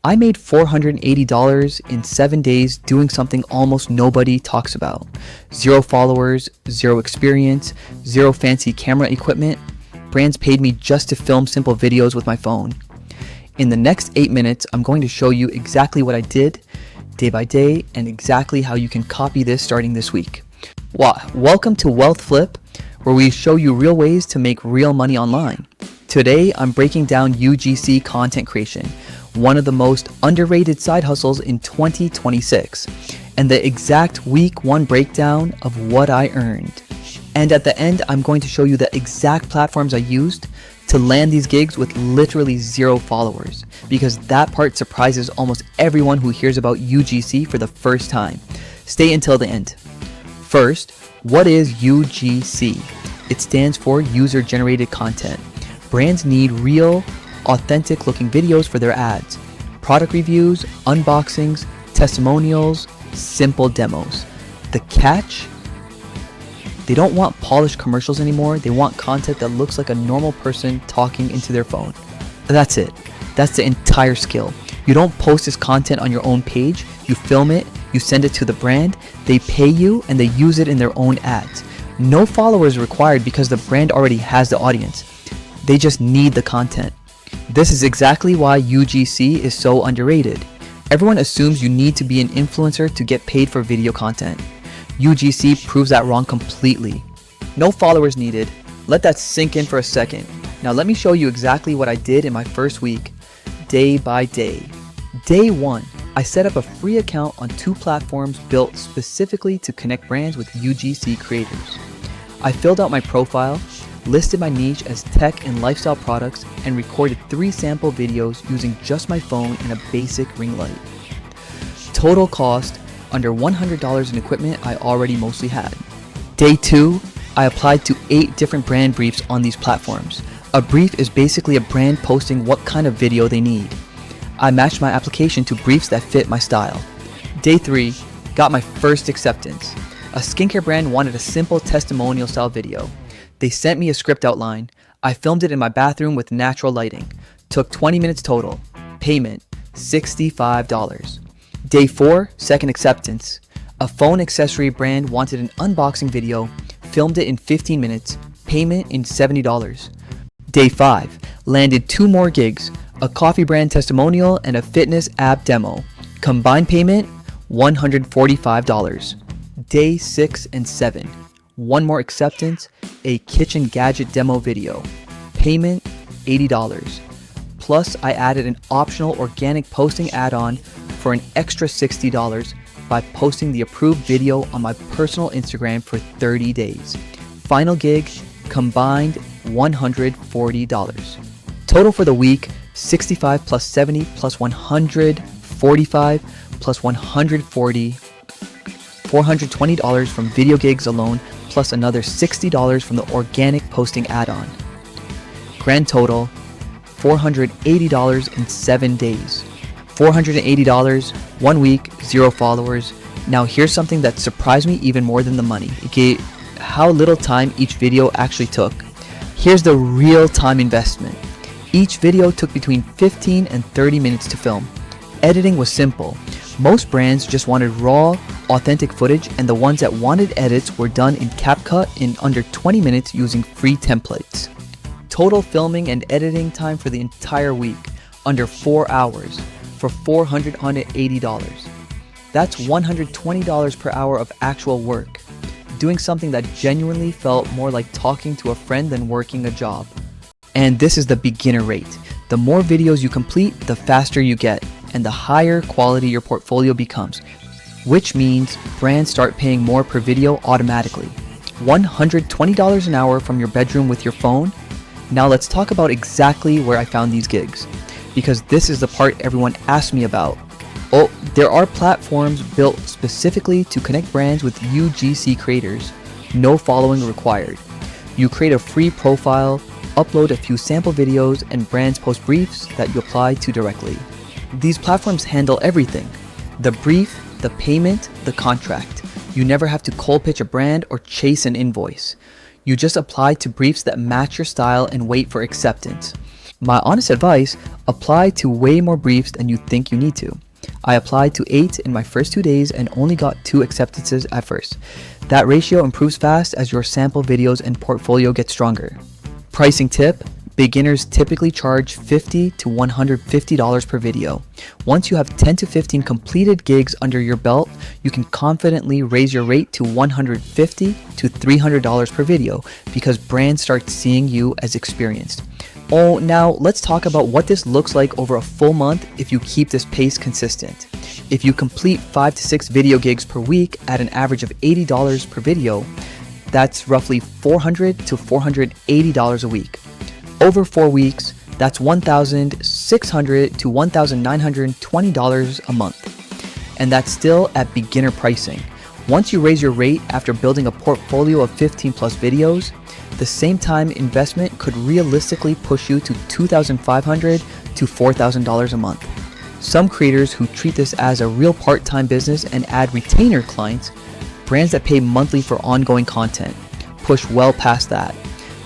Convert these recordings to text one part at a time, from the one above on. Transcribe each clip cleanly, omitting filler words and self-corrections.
I made $480 in 7 days doing something almost nobody talks about. Zero followers, zero experience, zero fancy camera equipment. Brands paid me just to film simple videos with my phone. In the next 8 minutes, I'm going to show you exactly what I did day by day and exactly how you can copy this starting this week. Welcome to Wealth Flip, where we show you real ways to make real money online. Today, I'm breaking down UGC content creation, one of the most underrated side hustles in 2026, and the exact week 1 breakdown of what I earned. And at the end, I'm going to show you the exact platforms I used to land these gigs with literally zero followers, because that part surprises almost everyone who hears about UGC for the first time. Stay until the end. First, what is UGC? It stands for User Generated Content. Brands need real, authentic looking videos for their ads. Product reviews, unboxings, testimonials, simple demos. The catch? They don't want polished commercials anymore. They want content that looks like a normal person talking into their phone. That's it. That's the entire skill. You don't post this content on your own page. You film it, you send it to the brand, they pay you, and they use it in their own ads. No followers required because the brand already has the audience. They just need the content. This is exactly why UGC is so underrated. Everyone assumes you need to be an influencer to get paid for video content. UGC proves that wrong completely. No followers needed. Let that sink in for a second. Now let me show you exactly what I did in my first week, day by day. Day 1, I set up a free account on 2 platforms built specifically to connect brands with UGC creators. I filled out my profile, listed my niche as tech and lifestyle products, and recorded 3 sample videos using just my phone and a basic ring light. Total cost, under $100 in equipment I already mostly had. Day 2, I applied to 8 different brand briefs on these platforms. A brief is basically a brand posting what kind of video they need. I matched my application to briefs that fit my style. Day 3, got my first acceptance. A skincare brand wanted a simple testimonial style video. They sent me a script outline. I filmed it in my bathroom with natural lighting. Took 20 minutes total. Payment, $65. Day 4, second acceptance. A phone accessory brand wanted an unboxing video, filmed it in 15 minutes, payment in $70. Day 5, landed 2 more gigs, a coffee brand testimonial and a fitness app demo. Combined payment, $145. Day 6 and 7, 1 more acceptance, a kitchen gadget demo video. Payment, $80. Plus, I added an optional organic posting add-on for an extra $60 by posting the approved video on my personal Instagram for 30 days. Final gig, combined $140. Total for the week, 65 plus 70 plus 145 plus 140, $420 from video gigs alone, plus another $60 from the organic posting add-on. Grand total, $480 in 7 days. $480, 1 week, 0 followers. Now here's something that surprised me even more than the money. How little time each video actually took. Here's the real time investment. Each video took between 15 and 30 minutes to film. Editing was simple. Most brands just wanted raw, authentic footage, and the ones that wanted edits were done in CapCut in under 20 minutes using free templates. Total filming and editing time for the entire week, under 4 hours, for $480. That's $120 per hour of actual work, doing something that genuinely felt more like talking to a friend than working a job. And this is the beginner rate. The more videos you complete, the faster you get, and the higher quality your portfolio becomes, which means brands start paying more per video automatically. $120 an hour from your bedroom with your phone. Now let's talk about exactly where I found these gigs, because this is the part everyone asks me about. Oh, there are platforms built specifically to connect brands with UGC creators. No following required. You create a free profile, upload a few sample videos, and brands post briefs that you apply to directly. These platforms handle everything: the brief, the payment, the contract. You never have to cold pitch a brand or chase an invoice. You just apply to briefs that match your style and wait for acceptance. My honest advice, apply to way more briefs than you think you need to. I applied to 8 in my first 2 days and only got 2 acceptances at first. That ratio improves fast as your sample videos and portfolio get stronger. Pricing tip, beginners typically charge $50 to $150 per video. Once you have 10 to 15 completed gigs under your belt, you can confidently raise your rate to $150 to $300 per video because brands start seeing you as experienced. Oh, now let's talk about what this looks like over a full month if you keep this pace consistent. If you complete 5 to 6 video gigs per week at an average of $80 per video, that's roughly $400 to $480 a week. Over 4 weeks, that's $1,600 to $1,920 a month. And that's still at beginner pricing. Once you raise your rate after building a portfolio of 15 plus videos, the same time investment could realistically push you to $2,500 to $4,000 a month. Some creators who treat this as a real part-time business and add retainer clients, brands that pay monthly for ongoing content, push well past that.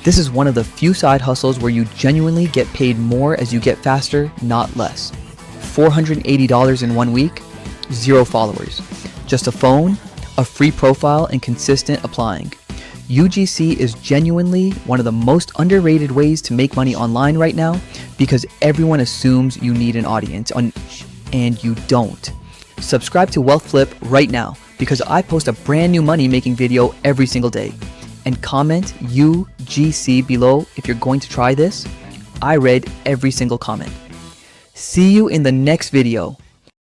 This is one of the few side hustles where you genuinely get paid more as you get faster, not less. $480 in 1 week, 0 followers. Just a phone, a free profile, and consistent applying. UGC is genuinely one of the most underrated ways to make money online right now because everyone assumes you need an audience, and you don't. Subscribe to Wealth Flip right now because I post a brand new money making video every single day. And comment UGC below if you're going to try this. I read every single comment. See you in the next video.